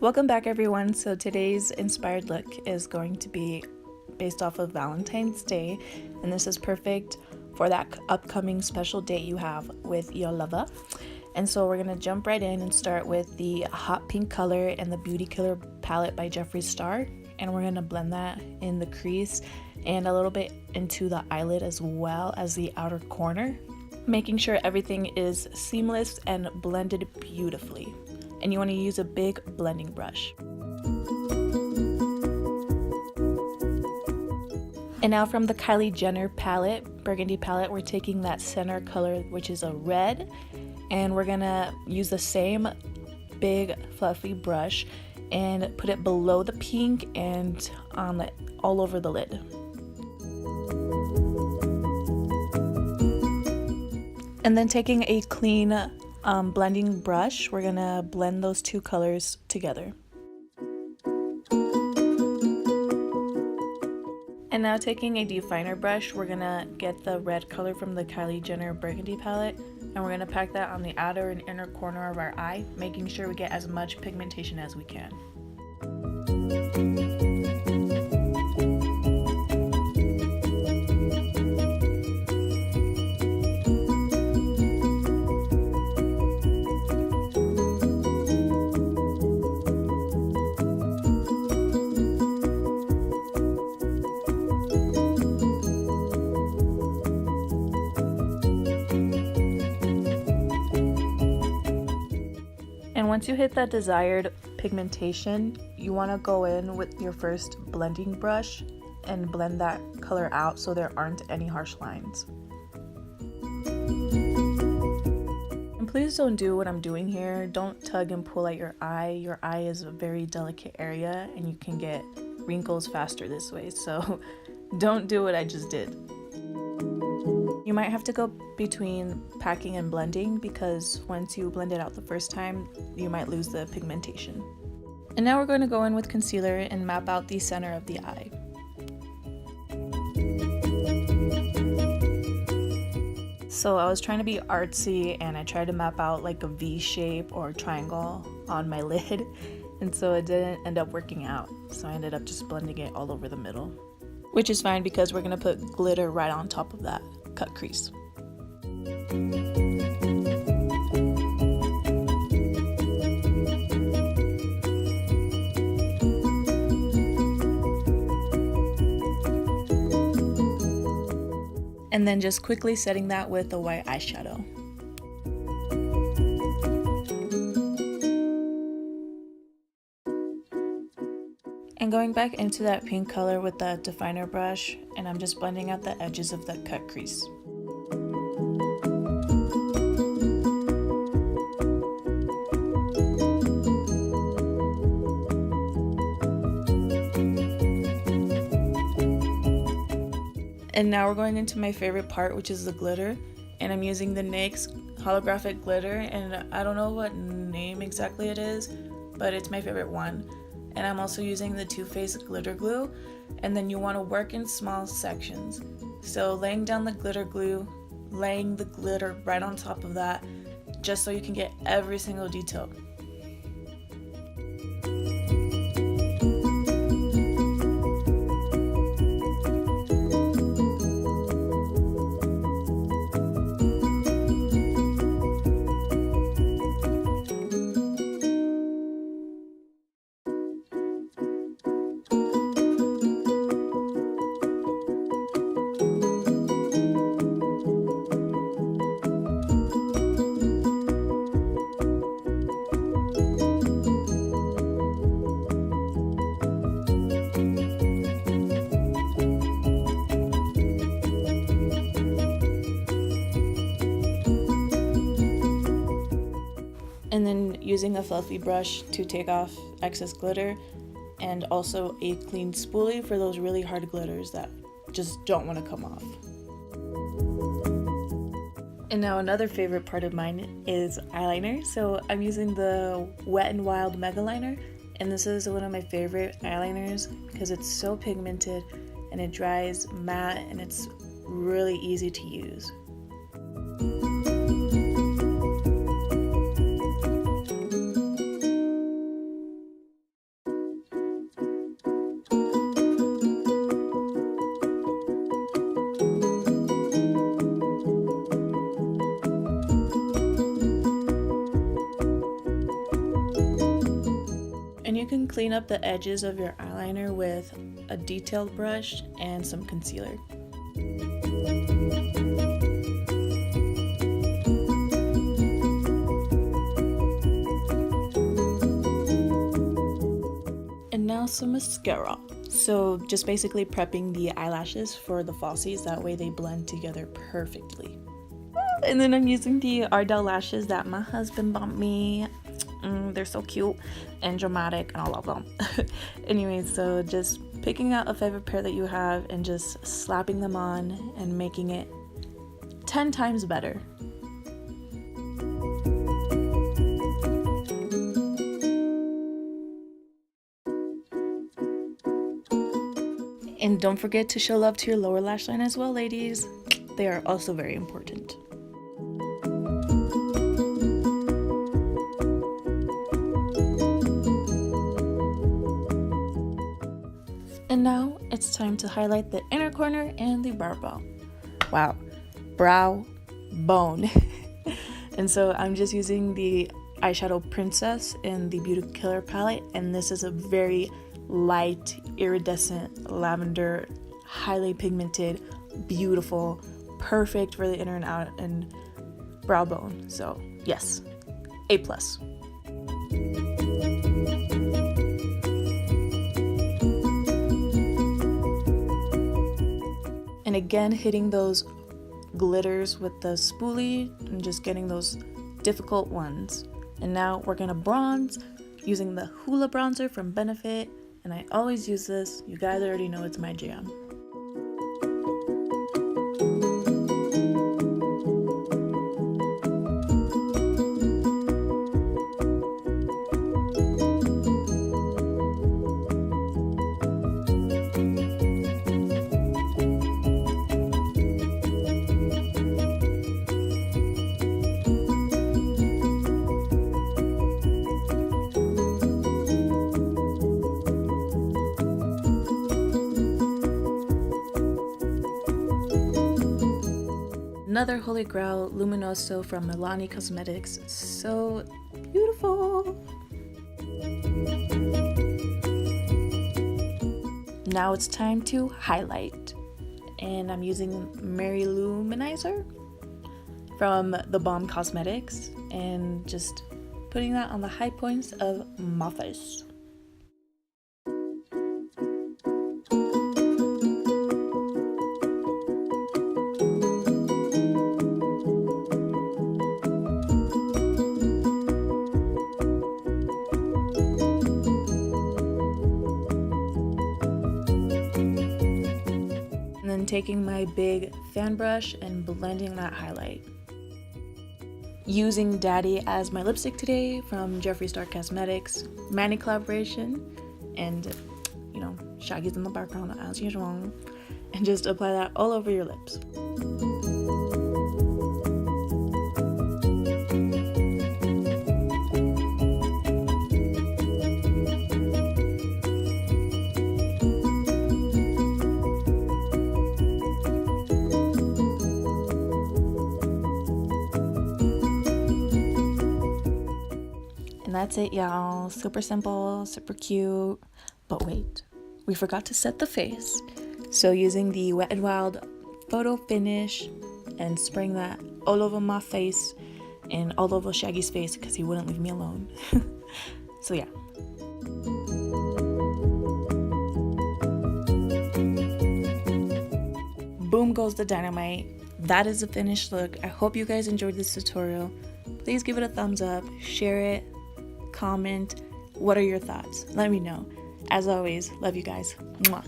Welcome back everyone. So today's inspired look is going to be based off of Valentine's Day, and this is perfect for that upcoming special date you have with your lover. And so we're gonna jump right in and start with the hot pink color and the Beauty Killer palette by Jeffree Star, and we're gonna blend that in the crease and a little bit into the eyelid as well as the outer corner, making sure everything is seamless and blended beautifully. And you want to use a big blending brush. And now from the Kylie Jenner palette, Burgundy palette, we're taking that center color, which is a red, and we're gonna use the same big fluffy brush and put it below the pink and on all over the lid. And then taking a clean blending brush, we're gonna blend those two colors together. And now taking a definer brush, we're gonna get the red color from the Kylie Jenner Burgundy palette, and we're gonna pack that on the outer and inner corner of our eye, making sure we get as much pigmentation as we can. And once you hit that desired pigmentation, you want to go in with your first blending brush and blend that color out so there aren't any harsh lines. And please don't do what I'm doing here. Don't tug and pull at your eye. Your eye is a very delicate area and you can get wrinkles faster this way. So don't do what I just did. You might have to go between packing and blending because once you blend it out the first time, you might lose the pigmentation. And now we're going to go in with concealer and map out the center of the eye. So I was trying to be artsy and I tried to map out like a V shape or triangle on my lid, and so it didn't end up working out. So I ended up just blending it all over the middle, which is fine because we're going to put glitter right on top of that cut crease. And then just quickly setting that with a white eyeshadow. And going back into that pink color with that definer brush, and I'm just blending out the edges of that cut crease. And now we're going into my favorite part, which is the glitter, and I'm using the NYX holographic glitter, and I don't know what name exactly it is, but it's my favorite one. And I'm also using the Too Faced glitter glue, and then you want to work in small sections. So laying down the glitter glue, laying the glitter right on top of that, just so you can get every single detail. And then using a fluffy brush to take off excess glitter, and also a clean spoolie for those really hard glitters that just don't want to come off. And now another favorite part of mine is eyeliner. So I'm using the Wet n Wild MegaLiner, and this is one of my favorite eyeliners because it's so pigmented and it dries matte and it's really easy to use. And you can clean up the edges of your eyeliner with a detailed brush and some concealer. And now some mascara. So just basically prepping the eyelashes for the falsies, that way they blend together perfectly. And then I'm using the Ardell lashes that my husband bought me. They're so cute and dramatic and I love them. Anyway, so just picking out a favorite pair that you have and just slapping them on and making it 10 times better. And don't forget to show love to your lower lash line as well, ladies. They are also very important. And now it's time to highlight the inner corner and the brow bone. Wow, brow bone. And so I'm just using the eyeshadow Princess in the Beauty Killer palette, and this is a very light, iridescent lavender, highly pigmented, beautiful, perfect for the inner and out and brow bone. So yes, A+. And again, hitting those glitters with the spoolie and just getting those difficult ones. And now we're gonna bronze using the Hoola bronzer from Benefit. And I always use this. You guys already know it's my jam. Another holy grail, Luminoso from Milani Cosmetics. So beautiful. Now it's time to highlight. And I'm using Mary Lou Manizer from the Balm Cosmetics. And just putting that on the high points of my face. Taking my big fan brush and blending that highlight. Using Daddy as my lipstick today from Jeffree Star Cosmetics, Manny collaboration, and you know, Shaggy's in the background as usual, and just apply that all over your lips. And that's it, y'all. Super simple, super cute. But wait, we forgot to set the face. So using the Wet n Wild photo finish and spraying that all over my face and all over Shaggy's face because he wouldn't leave me alone. So yeah. Boom goes the dynamite. That is the finished look. I hope you guys enjoyed this tutorial. Please give it a thumbs up, share it, comment. What are your thoughts? Let me know. As always, love you guys. Mwah.